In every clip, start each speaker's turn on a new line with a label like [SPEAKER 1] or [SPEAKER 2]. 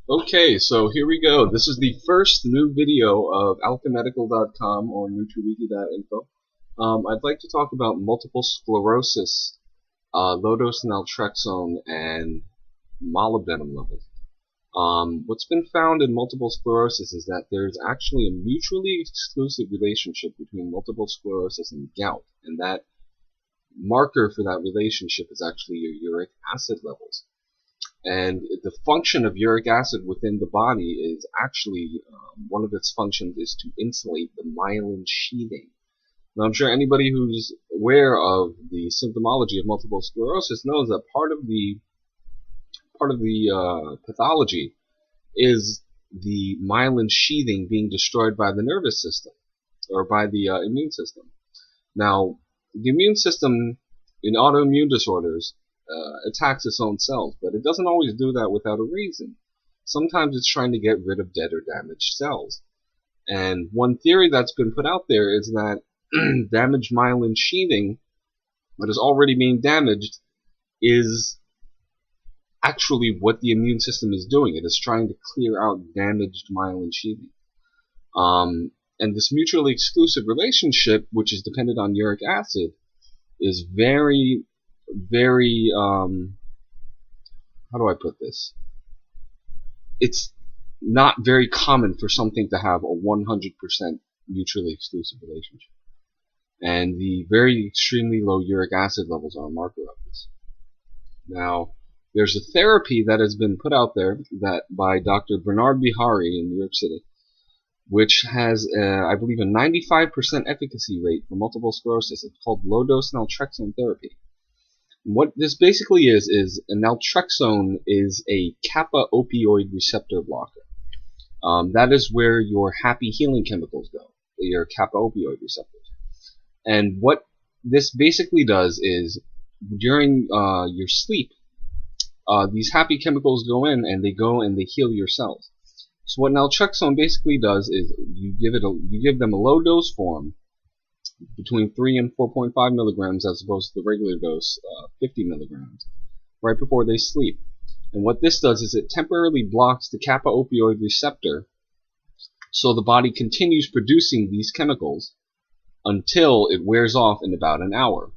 [SPEAKER 1] Okay, so here we go. This is the first new video of alchemedical.com or Nutriwiki.info. I'd like to talk about multiple sclerosis, low-dose naltrexone, and molybdenum levels. What's been found in multiple sclerosis is that there's actually a mutually exclusive relationship between multiple sclerosis and gout, and that marker for that relationship is actually your uric acid levels. And the function of uric acid within the body is actually, one of its functions is to insulate the myelin sheathing. Now, I'm sure anybody who's aware of the symptomology of multiple sclerosis knows that part of the pathology is the myelin sheathing being destroyed by the nervous system or by the immune system. Now, the immune system in autoimmune disorders attacks its own cells, but it doesn't always do that without a reason. Sometimes it's trying to get rid of dead or damaged cells. And one theory that's been put out there is that damaged myelin sheathing that is already being damaged is actually what the immune system is doing. It is trying to clear out damaged myelin sheathing. And this mutually exclusive relationship, which is dependent on uric acid, is very, very, how do I put this? It's not very common for something to have a 100% mutually exclusive relationship. And the very extremely low uric acid levels are a marker of this. Now, there's a therapy that has been put out there that by Dr. Bernard Bihari in New York City, which has, I believe, a 95% efficacy rate for multiple sclerosis. It's called low-dose naltrexone therapy. What this basically is naltrexone is a kappa opioid receptor blocker. That is where your happy healing chemicals go, your kappa opioid receptors. And what this basically does is during your sleep, these happy chemicals go in and they heal your cells. So what naltrexone basically does is you give them a low dose form between 3 and 4.5 milligrams as opposed to the regular dose, 50 milligrams, right before they sleep. And what this does is it temporarily blocks the kappa opioid receptor so the body continues producing these chemicals until it wears off in about an hour.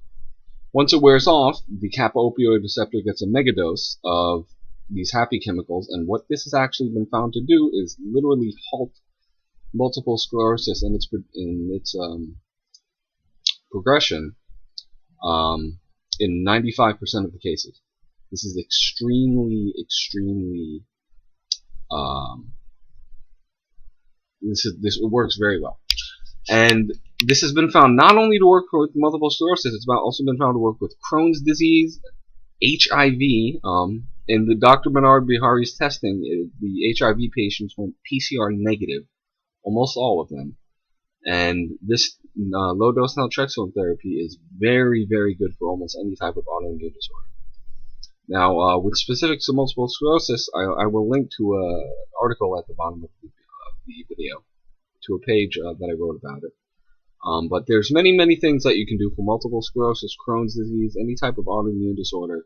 [SPEAKER 1] Once it wears off, the kappa opioid receptor gets a megadose of these happy chemicals, and what this has actually been found to do is literally halt multiple sclerosis in its progression in 95% of the cases. This is extremely it works very well. And this has been found not only to work with multiple sclerosis, it's also been found to work with Crohn's disease, HIV. In the Dr. Bernard Bihari's testing, the HIV patients went PCR negative, almost all of them. And this low-dose naltrexone therapy is very, very good for almost any type of autoimmune disorder. Now, with specifics to multiple sclerosis, I will link to an article at the bottom of the video, to a page that I wrote about it. But there's many things that you can do for multiple sclerosis, Crohn's disease, any type of autoimmune disorder.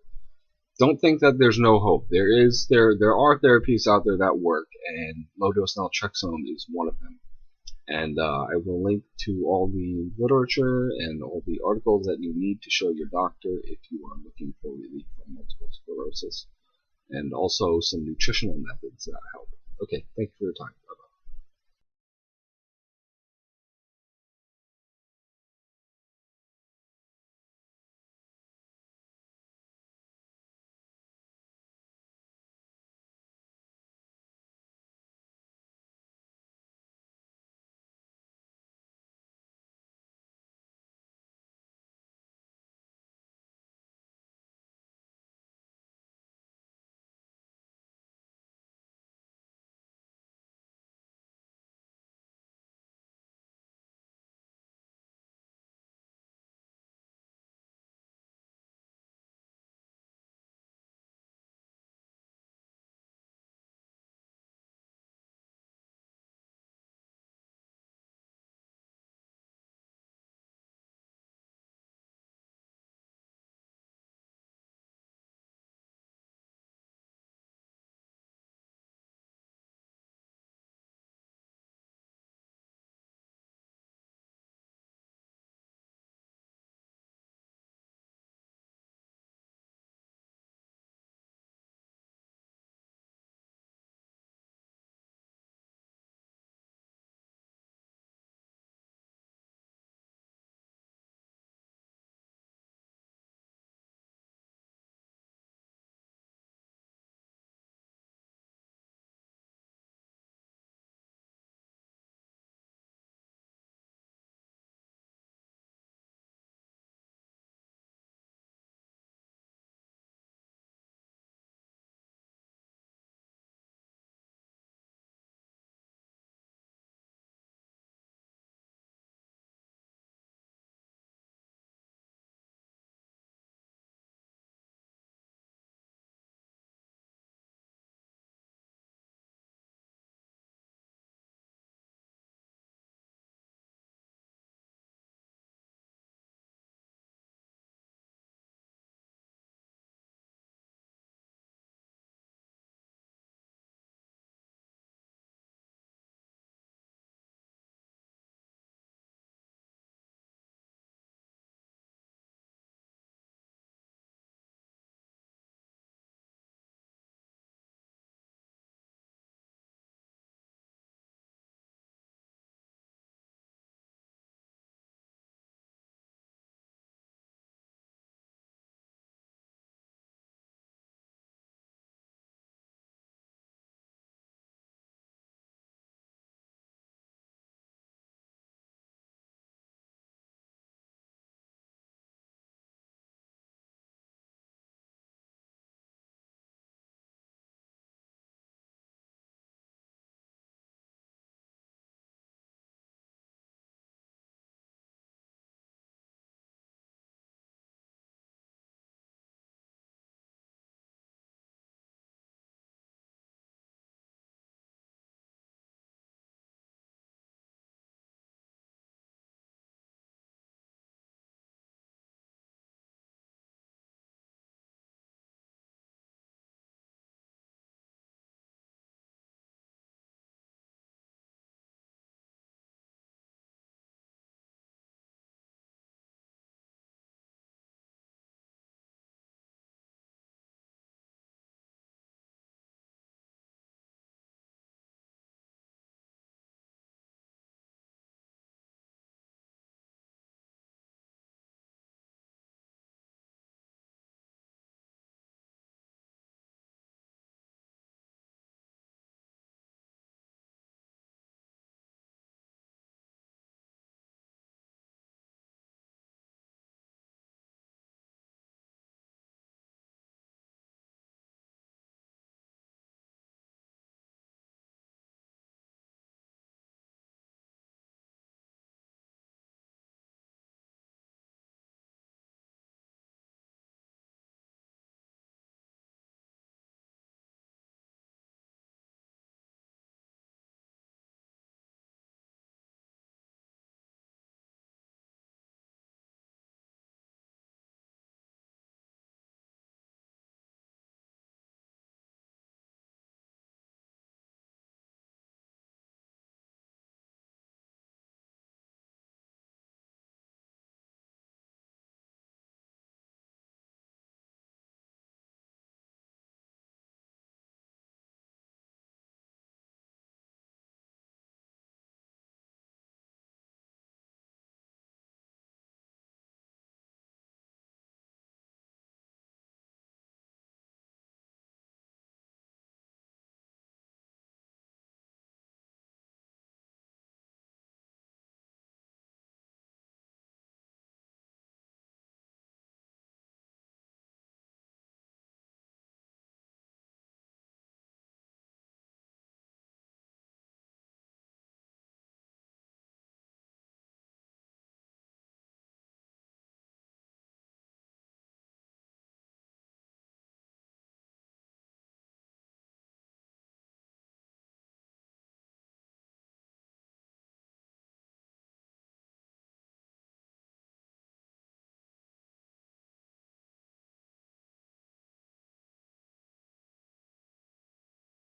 [SPEAKER 1] Don't think that there's no hope. There are therapies out there that work, and low-dose naltrexone is one of them. And I will link to all the literature and all the articles that you need to show your doctor if you are looking for relief from multiple sclerosis, and also some nutritional methods that help. Okay, thank you for your time.